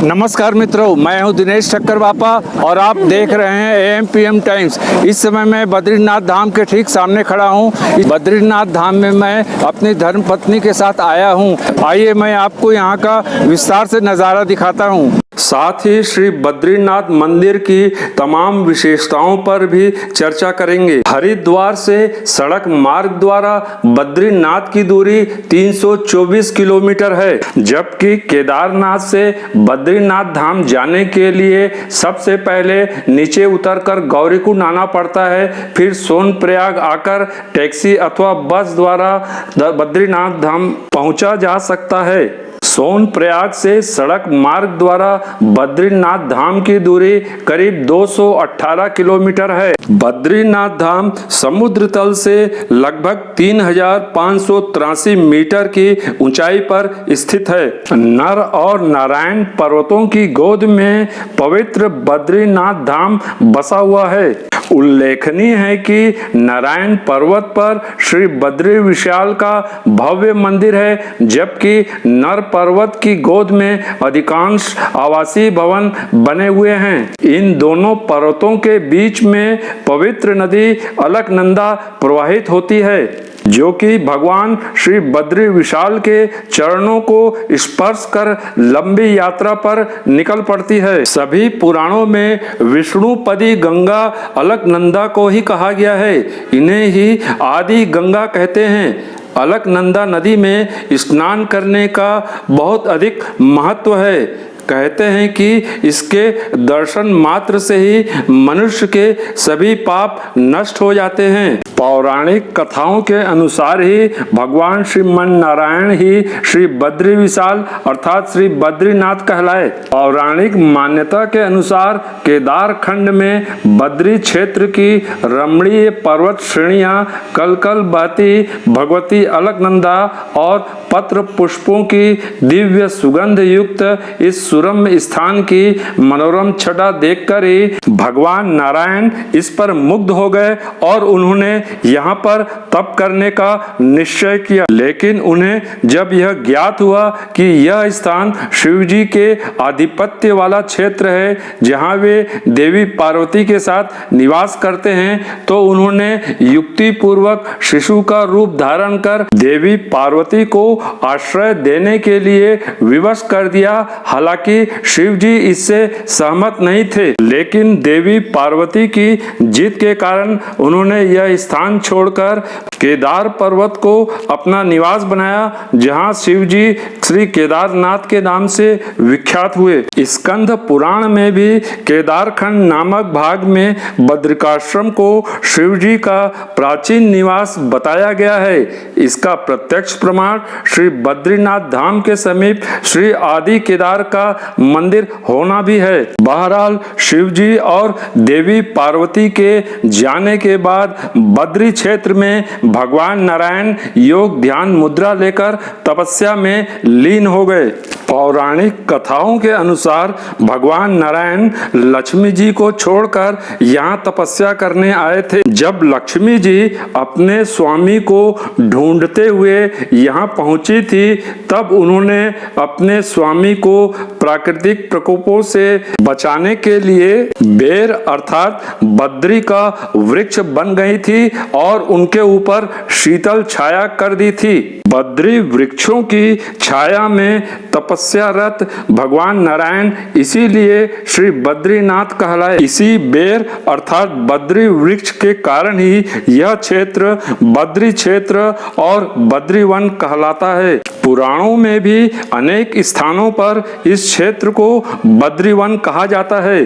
नमस्कार मित्रों, मैं हूं दिनेश ठक्कर बापा और आप देख रहे हैं AMPM टाइम्स। इस समय मैं बद्रीनाथ धाम के ठीक सामने खड़ा हूं। इस बद्रीनाथ धाम में मैं अपनी धर्मपत्नी के साथ आया हूं। आइए मैं आपको यहां का विस्तार से नज़ारा दिखाता हूं। साथ ही श्री बद्रीनाथ मंदिर की तमाम विशेषताओं पर भी चर्चा करेंगे। हरिद्वार से सड़क मार्ग द्वारा बद्रीनाथ की दूरी 324 किलोमीटर है, जबकि केदारनाथ से बद्रीनाथ धाम जाने के लिए सबसे पहले नीचे उतरकर गौरीकुंड आना पड़ता है, फिर सोनप्रयाग आकर टैक्सी अथवा बस द्वारा बद्रीनाथ धाम पहुंचा जा सकता है। सोनप्रयाग से सड़क मार्ग द्वारा बद्रीनाथ धाम की दूरी करीब 218 किलोमीटर है। बद्रीनाथ धाम समुद्र तल से लगभग 3583 मीटर की ऊंचाई पर स्थित है। नर और नारायण पर्वतों की गोद में पवित्र बद्रीनाथ धाम बसा हुआ है। उल्लेखनीय है कि नारायण पर्वत पर श्री बद्री विशाल का भव्य मंदिर है, जबकि नर पर्वत की गोद में अधिकांश आवासीय भवन बने हुए हैं। इन दोनों पर्वतों के बीच में पवित्र नदी अलकनंदा प्रवाहित होती है, जो कि भगवान श्री बद्री विशाल के चरणों को स्पर्श कर लंबी यात्रा पर निकल पड़ती है। सभी पुराणों में विष्णुपदी गंगा अलकनंदा को ही कहा गया है। इन्हें ही आदि गंगा कहते हैं। अलकनंदा नदी में स्नान करने का बहुत अधिक महत्व है। कहते हैं कि इसके दर्शन मात्र से ही मनुष्य के सभी पाप नष्ट हो जाते हैं। पौराणिक कथाओं के अनुसार ही भगवान श्रीमन नारायण ही श्री बद्री विशाल अर्थात श्री बद्रीनाथ कहलाए। पौराणिक मान्यता के अनुसार केदार खंड में बद्री क्षेत्र की रमणीय पर्वत श्रेणियां कलकल बहती भगवती अलकनंदा और पत्र पुष्पों की दिव्य सुगंध युक्त इस सुरम स्थान की मनोरम छटा देखकर ही भगवान नारायण इस पर मुग्ध हो गए और उन्होंने यहाँ पर तप करने का निश्चय किया। लेकिन उन्हें जब यह ज्ञात हुआ कि यह स्थान शिव जी के आधिपत्य वाला क्षेत्र है, जहाँ वे देवी पार्वती के साथ निवास करते हैं, तो उन्होंने युक्ति पूर्वक शिशु का रूप धारण कर देवी पार्वती को आश्रय देने के लिए विवश कर दिया। हालांकि शिव जी इससे सहमत नहीं थे, लेकिन देवी पार्वती की जिद के कारण उन्होंने यह स्थान छोड़कर केदार पर्वत को अपना निवास बनाया, जहां शिव जी श्री केदारनाथ के नाम से विख्यात हुए। स्कंद पुराण में भी केदारखंड नामक भाग में बद्रिकाश्रम को शिव जी का प्राचीन निवास बताया गया है। इसका प्रत्यक्ष प्रमाण श्री बद्रीनाथ धाम के समीप श्री आदि केदार का मंदिर होना भी है। बहरहाल शिव जी और देवी पार्वती के जाने के बाद बद्री क्षेत्र में भगवान नारायण योग ध्यान मुद्रा लेकर तपस्या में लीन हो गए। पौराणिक कथाओं के अनुसार भगवान नारायण लक्ष्मी जी को छोड़कर यहाँ तपस्या करने आए थे। जब लक्ष्मी जी अपने स्वामी को ढूंढते हुए यहाँ पहुंची थी, तब उन्होंने अपने स्वामी को प्राकृतिक प्रकोपों से बचाने के लिए बेर अर्थात बद्री का वृक्ष बन गई थी और उनके ऊपर शीतल छाया कर दी थी। बद्री वृक्षों की छाया में तपस्यारत भगवान नारायण इसीलिए श्री बद्रीनाथ कहलाए। इसी बेर अर्थात बद्री वृक्ष के कारण ही यह क्षेत्र बद्री क्षेत्र और बद्रीवन कहलाता है। पुराणों में भी अनेक स्थानों पर इस क्षेत्र को बद्रीवन कहा जाता है।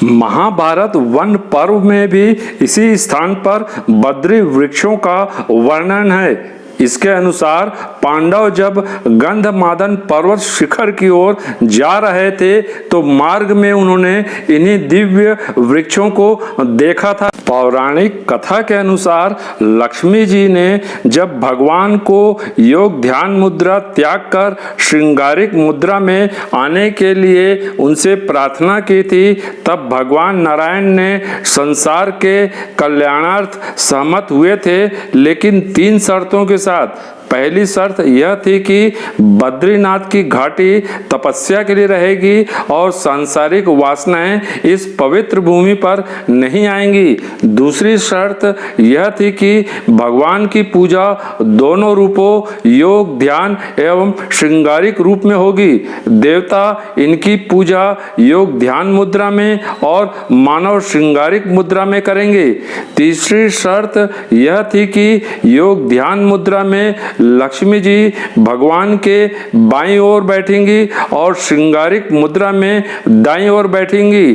महाभारत वन पर्व में भी इसी स्थान पर बद्री वृक्षों का वर्णन है। इसके अनुसार पांडव जब गंधमादन पर्वत शिखर की ओर जा रहे थे, तो मार्ग में उन्होंने इन्हीं दिव्य वृक्षों को देखा था। पौराणिक कथा के अनुसार लक्ष्मी जी ने जब भगवान को योग ध्यान मुद्रा त्याग कर श्रृंगारिक मुद्रा में आने के लिए उनसे प्रार्थना की थी, तब भगवान नारायण ने संसार के कल्याणार्थ सहमत हुए थे, लेकिन 3 शर्तों के साथ। पहली शर्त यह थी कि बद्रीनाथ की घाटी तपस्या के लिए रहेगी और सांसारिक वासनाएं इस पवित्र भूमि पर नहीं आएंगी। दूसरी शर्त यह थी कि भगवान की पूजा दोनों रूपों योग ध्यान एवं श्रृंगारिक रूप में होगी। देवता इनकी पूजा योग ध्यान मुद्रा में और मानव श्रृंगारिक मुद्रा में करेंगे। तीसरी शर्त यह थी कि योग ध्यान मुद्रा में लक्ष्मी जी भगवान के बाईं ओर बैठेंगी और श्रृंगारिक मुद्रा में दाईं ओर बैठेंगी।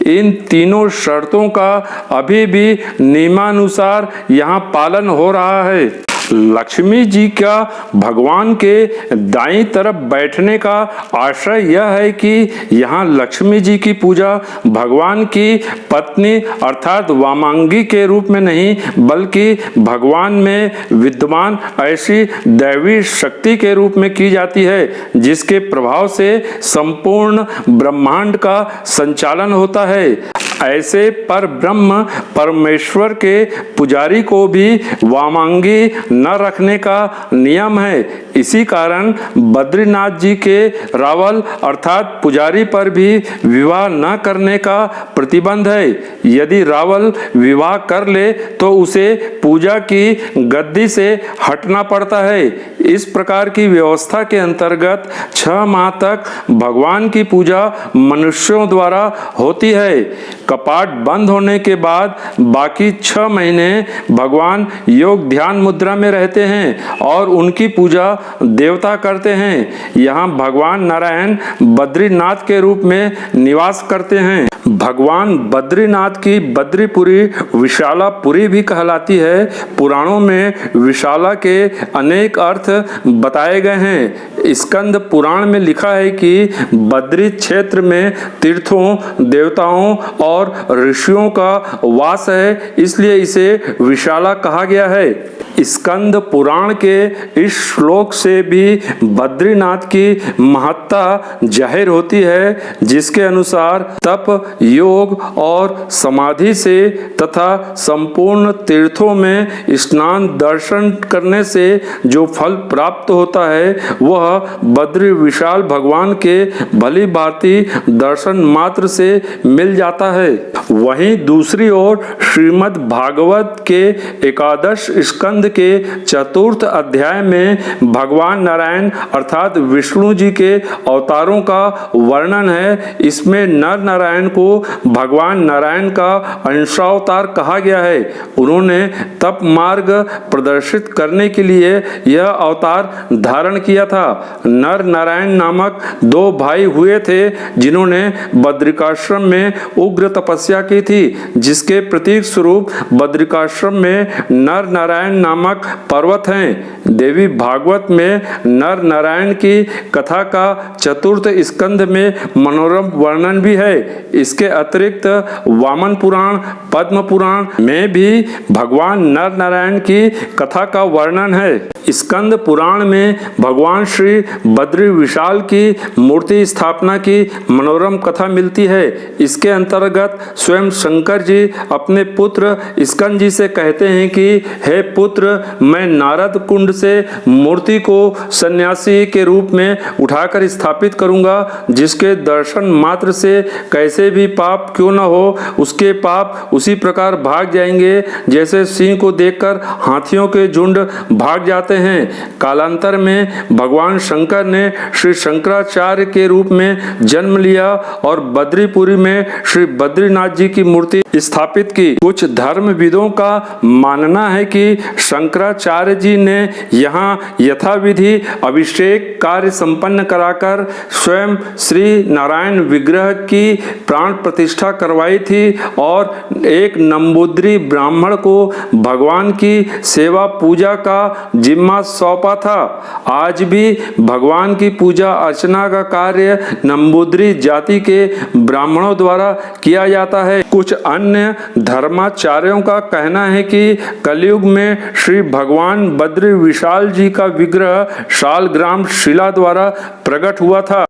इन तीनों शर्तों का अभी भी नियमानुसार यहाँ पालन हो रहा है। लक्ष्मी जी का भगवान के दाईं तरफ बैठने का आशय यह है कि यहाँ लक्ष्मी जी की पूजा भगवान की पत्नी अर्थात वामांगी के रूप में नहीं बल्कि भगवान में विद्यमान ऐसी दैवी शक्ति के रूप में की जाती है जिसके प्रभाव से संपूर्ण ब्रह्मांड का संचालन होता है। ऐसे पर ब्रह्म परमेश्वर के पुजारी को भी वामांगी न रखने का नियम है। इसी कारण बद्रीनाथ जी के रावल अर्थात पुजारी पर भी विवाह न करने का प्रतिबंध है। यदि रावल विवाह कर ले तो उसे पूजा की गद्दी से हटना पड़ता है। इस प्रकार की व्यवस्था के अंतर्गत 6 माह तक भगवान की पूजा मनुष्यों द्वारा होती है। कपाट बंद होने के बाद बाकी 6 महीने भगवान योग ध्यान मुद्रा में रहते हैं और उनकी पूजा देवता करते हैं। यहाँ भगवान नारायण बद्रीनाथ के रूप में निवास करते हैं। भगवान बद्रीनाथ की बद्रीपुरी विशालापुरी भी कहलाती है। पुराणों में विशाला के अनेक अर्थ बताए गए हैं। स्कंद पुराण में लिखा है कि बद्री क्षेत्र में तीर्थों देवताओं और ऋषियों का वास है, इसलिए इसे विशाला कहा गया है। स्कंद पुराण के इस श्लोक से भी बद्रीनाथ की महत्ता जाहिर होती है, जिसके अनुसार तप योग और समाधि से तथा संपूर्ण तीर्थों में स्नान दर्शन करने से जो फल प्राप्त होता है वह बद्री विशाल भगवान के भली भांति दर्शन मात्र से मिल जाता है। वहीं दूसरी ओर श्रीमद् भागवत के एकादश स्कंद के 4th अध्याय में भगवान नारायण अर्थात विष्णु जी के अवतारों का वर्णन है। इसमें नर नारायण को भगवान नारायण का अंशावतार कहा गया है। उन्होंने तप मार्ग प्रदर्शित करने के लिए यह अवतार धारण किया था। नर नारायण नामक 2 भाई हुए थे जिन्होंने बद्रिकाश्रम में उग्र तपस्या की थी, जिसके प्रतीक स्वरूप बद्रिकाश्रम में नर नारायण नामक पर्वत हैं। देवी भागवत में नर नारायण की कथा का 4th स्कंद में मनोरम वर्णन भी है। इसके अतिरिक्त वामन पुराण पद्म पुराण में भी भगवान नर नारायण की कथा का वर्णन है। स्कंद पुराण में भगवान श्री बद्री विशाल की मूर्ति स्थापना की मनोरम कथा मिलती है। इसके अंतर्गत स्वयं शंकर जी अपने पुत्र स्कंद जी से कहते हैं कि हे पुत्र, मैं नारद कुंड से मूर्ति को सन्यासी के रूप में उठाकर स्थापित करूंगा, जिसके दर्शन मात्र से कैसे भी पाप क्यों न हो उसके पाप उसी प्रकार भाग जाएंगे जैसे सिंह को देखकर हाथियों के झुंड भाग जाते हैं। कालांतर में भगवान शंकर ने श्री शंकराचार्य के रूप में जन्म लिया और बद्रीपुरी में श्री बद्रीनाथ जी की मूर्ति स्थापित की। कुछ धर्मविदों का मानना है कि शंकराचार्य जी ने यहाँ यथाविधि अभिषेक कार्य संपन्न कराकर स्वयं श्री नारायण विग्रह की प्राण प्रतिष्ठा करवाई थी और एक नंबूद्री ब्राह्मण को भगवान की सेवा पूजा का जिम्मा सौंपा था। आज भी भगवान की पूजा अर्चना का कार्य नंबूद्री जाति के ब्राह्मणों द्वारा किया जाता है। कुछ अन्य धर्माचार्यों का कहना है कि कलयुग में श्री भगवान बद्री विशाल जी का विग्रह शालग्राम शिला द्वारा प्रकट हुआ था।